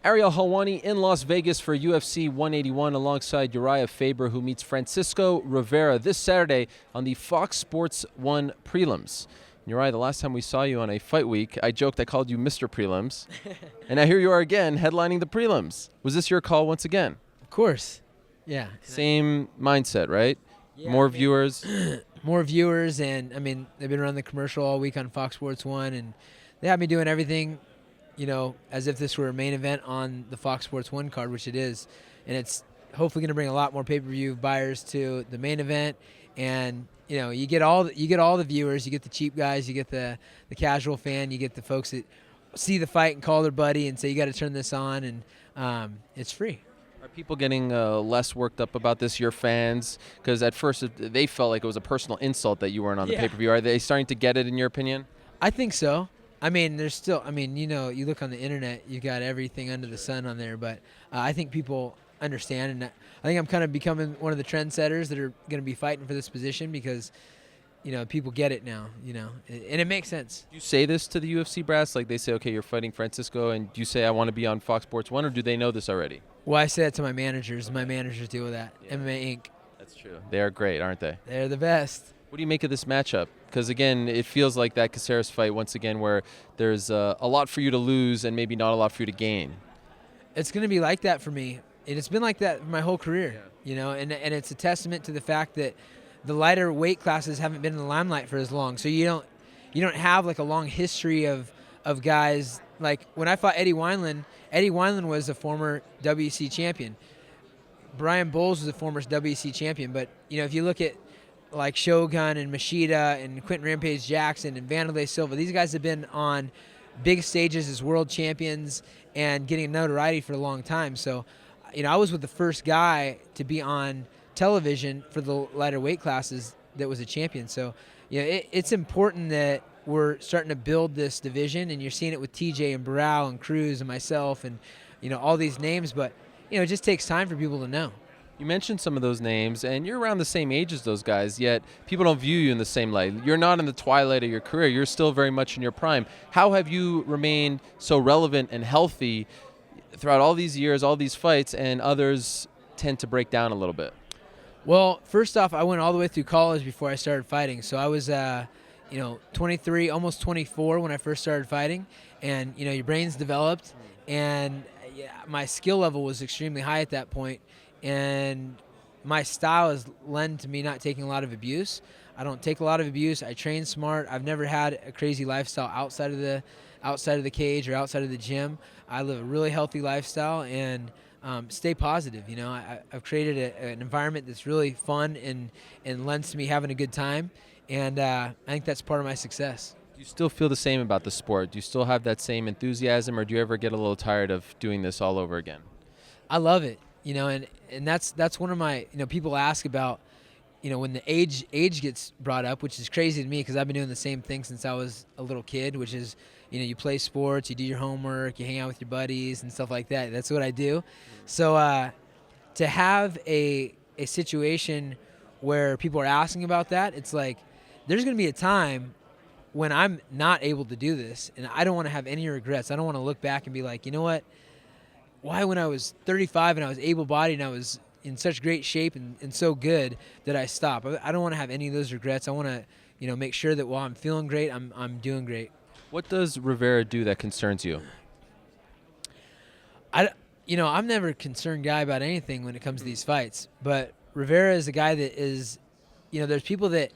Ariel Helwani in Las Vegas for UFC 181 alongside Urijah Faber, who meets Francisco Rivera this Saturday on the Fox Sports 1 Prelims. Urijah, the last time we saw you on a fight week, I joked I called you Mr. Prelims. And now here you are again, headlining the Prelims. Was this your call once again? Of course. Yeah. Same mindset, right? Yeah, More viewers. More viewers, and they've been running the commercial all week on Fox Sports 1, and they have me doing everything, as if this were a main event on the Fox Sports 1 card, which it is. And it's hopefully going to bring a lot more pay-per-view buyers to the main event. And, you get all the viewers, you get the cheap guys, you get the casual fan, you get the folks that see the fight and call their buddy and say, you got to turn this on, and it's free. Are people getting less worked up about this, your fans? Because at first they felt like it was a personal insult that you weren't on the pay-per-view. Are they starting to get it, in your opinion? I think so. There's still, you look on the internet, you got everything under the sun on there, but I think people understand, and I think I'm kind of becoming one of the trendsetters that are going to be fighting for this position because, people get it now, and it makes sense. Do you say this to the UFC brass? Like they say, okay, you're fighting Francisco, and do you say, I want to be on Fox Sports 1, or do they know this already? Well, I say that to my managers. My managers deal with that. Yeah. MMA Inc. That's true. They are great, aren't they? They're the best. What do you make of this matchup? Because, again, it feels like that Caceres fight, once again, where there's a lot for you to lose and maybe not a lot for you to gain. It's going to be like that for me. And it's been like that my whole career, and it's a testament to the fact that the lighter weight classes haven't been in the limelight for as long. So you don't have like a long history of guys. Like when I fought Eddie Wineland was a former WEC champion. Brian Bowles was a former WEC champion. But, if you look at like Shogun and Machida and Quentin Rampage Jackson and Vanderlei Silva, these guys have been on big stages as world champions and getting notoriety for a long time. So, I was with the first guy to be on television for the lighter weight classes that was a champion. So, it's important that we're starting to build this division, and you're seeing it with TJ and Barao and Cruz and myself and, all these names. But, it just takes time for people to know. You mentioned some of those names, and you're around the same age as those guys, yet people don't view you in the same light. You're not in the twilight of your career. You're still very much in your prime. How have you remained so relevant and healthy throughout all these years, all these fights, and others tend to break down a little bit? Well, first off, I went all the way through college before I started fighting. So I was, 23, almost 24 when I first started fighting. And, your brain's developed. And my skill level was extremely high at that point. And my style has lent to me not taking a lot of abuse. I don't take a lot of abuse. I train smart. I've never had a crazy lifestyle outside of the cage or outside of the gym. I live a really healthy lifestyle and stay positive. I've created an environment that's really fun and lends to me having a good time. And I think that's part of my success. Do you still feel the same about the sport? Do you still have that same enthusiasm, or do you ever get a little tired of doing this all over again? I love it. And that's one of my, people ask about, when the age gets brought up, which is crazy to me because I've been doing the same thing since I was a little kid, which is, you play sports, you do your homework, you hang out with your buddies and stuff like that. That's what I do. So to have a situation where people are asking about that, it's like there's going to be a time when I'm not able to do this, and I don't want to have any regrets. I don't want to look back and be like, you know what? Why when I was 35 and I was able-bodied and I was in such great shape and so good did I stop? I don't want to have any of those regrets. I want to, make sure that while I'm feeling great, I'm doing great. What does Rivera do that concerns you? I'm never a concerned guy about anything when it comes to these fights. But Rivera is a guy that is, there's people that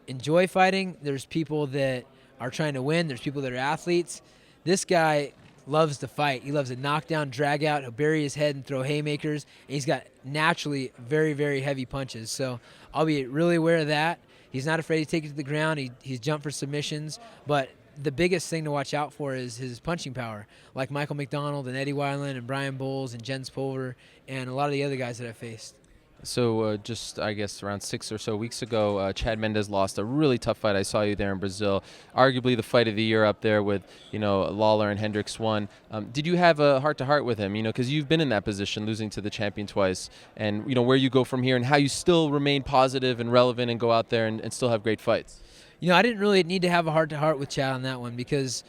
enjoy fighting. There's people that are trying to win. There's people that are athletes. This guy loves to fight. He loves to knock down, drag out. He'll bury his head and throw haymakers. And he's got naturally very, very heavy punches. So I'll be really aware of that. He's not afraid to take it to the ground. He's jumped for submissions. But the biggest thing to watch out for is his punching power, like Michael McDonald and Eddie Wineland and Brian Bowles and Jens Pulver and a lot of the other guys that I faced. So just, I guess, around 6 or so weeks ago, Chad Mendes lost a really tough fight. I saw you there in Brazil. Arguably the fight of the year up there with, Lawler and Hendricks won. Did you have a heart-to-heart with him, because you've been in that position, losing to the champion twice, and, where you go from here and how you still remain positive and relevant and go out there and still have great fights? I didn't really need to have a heart-to-heart with Chad on that one because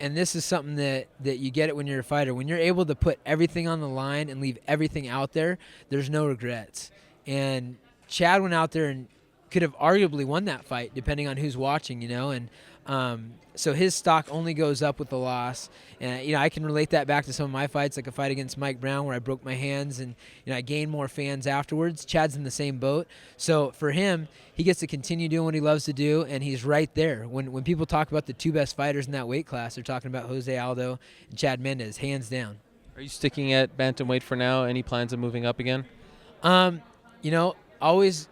and this is something that you get it when you're a fighter. When you're able to put everything on the line and leave everything out there, there's no regrets. And Chad went out there and could have arguably won that fight, depending on who's watching, and so his stock only goes up with the loss. And I can relate that back to some of my fights, like a fight against Mike Brown where I broke my hands and I gained more fans afterwards. Chad's in the same boat. So for him, he gets to continue doing what he loves to do, and he's right there. When people talk about the two best fighters in that weight class, they're talking about Jose Aldo and Chad Mendes, hands down. Are you sticking at bantamweight for now? Any plans of moving up again? Always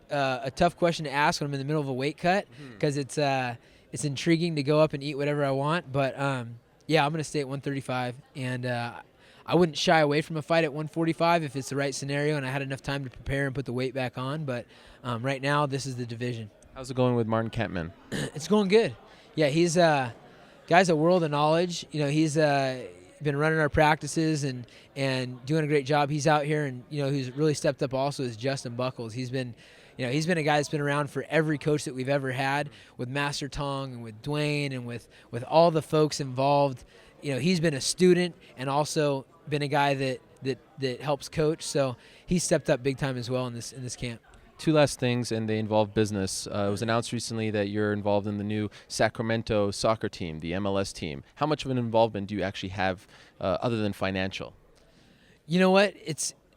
a tough question to ask when I'm in the middle of a weight cut, because it's intriguing to go up and eat whatever I want. But yeah, I'm going to stay at 135, and I wouldn't shy away from a fight at 145 if it's the right scenario and I had enough time to prepare and put the weight back on. But right now, this is the division. How's it going with Martin Kampman? It's going good. Yeah, he's guy's a world of knowledge. He's been running our practices and doing a great job. He's out here, and who's really stepped up also is Justin Buckles. He's been a guy that's been around for every coach that we've ever had, with Master Tong and with Dwayne and with all the folks involved. He's been a student and also been a guy that helps coach. So he stepped up big time as well in this camp. Two last things, and they involve business. It was announced recently that you're involved in the new Sacramento soccer team, the MLS team. How much of an involvement do you actually have other than financial? You know what?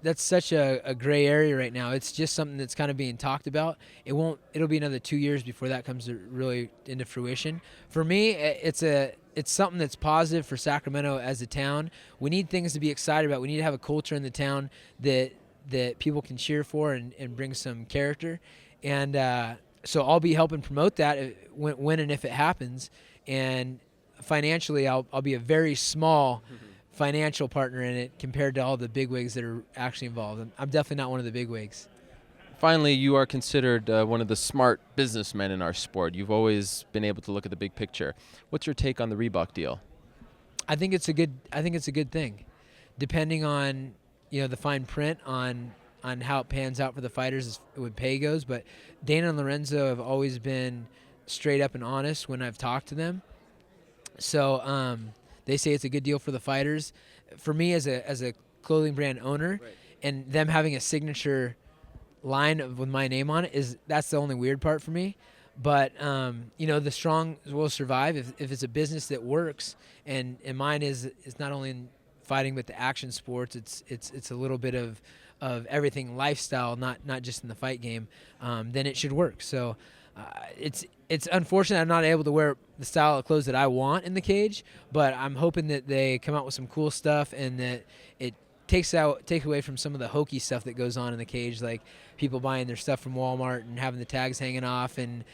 That's such a gray area right now. It's just something that's kind of being talked about. It'll be another 2 years before that comes really into fruition. For me, it's something that's positive for Sacramento as a town. We need things to be excited about. We need to have a culture in the town that people can cheer for and bring some character. And so I'll be helping promote that when and if it happens. And financially, I'll be a very small financial partner in it compared to all the bigwigs that are actually involved. I'm definitely not one of the bigwigs. Finally, you are considered one of the smart businessmen in our sport. You've always been able to look at the big picture. What's your take on the Reebok deal? I think it's a good thing, depending on the fine print on how it pans out for the fighters as with pay goes. But Dana and Lorenzo have always been straight up and honest when I've talked to them. So they say it's a good deal for the fighters. For me, as a clothing brand owner, right, and them having a signature line with my name on it, that's the only weird part for me. But the strong will survive if it's a business that works. And mine is not only in fighting but the action sports. It's a little bit of everything lifestyle, not just in the fight game. Then it should work. So it's unfortunate I'm not able to wear the style of clothes that I want in the cage, but I'm hoping that they come out with some cool stuff and that it take away from some of the hokey stuff that goes on in the cage, like people buying their stuff from Walmart and having the tags hanging off, and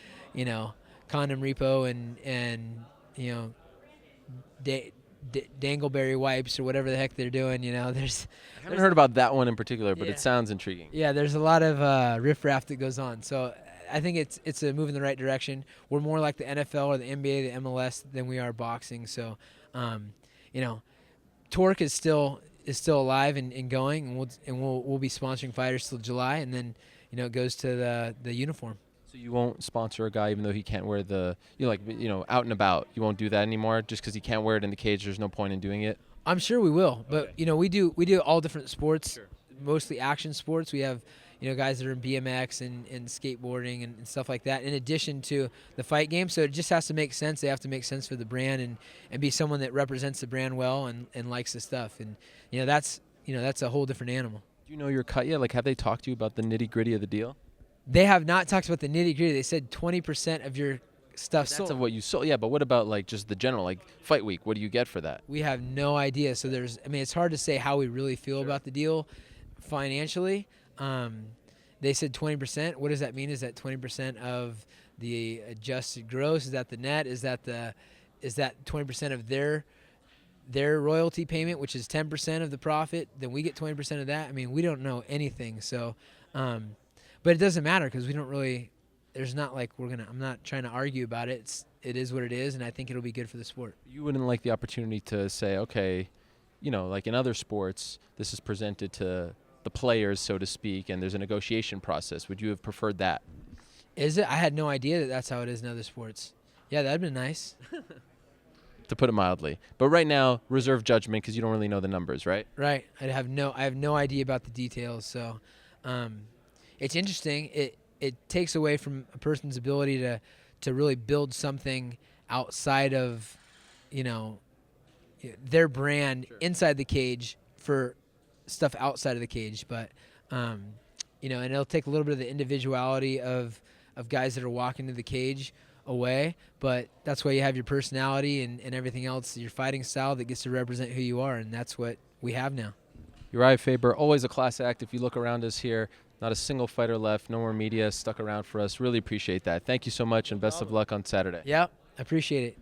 condom repo and dangleberry wipes or whatever the heck they're doing. I haven't heard about that one in particular, but it sounds intriguing. Yeah, there's a lot of riffraff that goes on. So I think it's a move in the right direction. We're more like the NFL or the NBA, the MLS than we are boxing. So, Torque is still alive and going, and we'll be sponsoring fighters till July, and then it goes to the uniform. So you won't sponsor a guy even though he can't wear out and about. You won't do that anymore just because he can't wear it in the cage. There's no point in doing it. I'm sure we will, but okay. We do all different sports, sure, mostly action sports. We have guys that are in BMX and skateboarding and stuff like that, in addition to the fight game. So it just has to make sense. They have to make sense for the brand and be someone that represents the brand well and likes the stuff. And that's a whole different animal. Do you know your cut yet? Like, have they talked to you about the nitty-gritty of the deal? They have not talked about the nitty-gritty. They said 20% of your stuff sold. That's of what you sold. Yeah, but what about just the general, fight week? What do you get for that? We have no idea. So it's hard to say how we really feel about the deal financially. They said 20%. What does that mean? Is that 20% of the adjusted gross? Is that the net? Is that 20% of their royalty payment, which is 10% of the profit? Then we get 20% of that. We don't know anything. So, but it doesn't matter because we don't really. There's not I'm not trying to argue about it. It is what it is, and I think it'll be good for the sport. You wouldn't like the opportunity to say, okay, like in other sports, this is presented to the players, so to speak, and there's a negotiation process. Would you have preferred that? Is it? I had no idea that that's how it is in other sports. Yeah, that'd been nice. to put it mildly. But right now, reserve judgment because you don't really know the numbers, right? Right. I have no idea about the details. So, it's interesting. It takes away from a person's ability to really build something outside of, you know, their brand inside the cage for stuff outside of the cage. But, you know, and it'll take a little bit of the individuality of guys that are walking to the cage away. But that's why you have your personality and everything else, your fighting style that gets to represent who you are. And that's what we have now. Urijah Faber, always a class act. If you look around us here, not a single fighter left, no more media stuck around for us. Really appreciate that. Thank you so much, and best of luck on Saturday. Yeah, I appreciate it.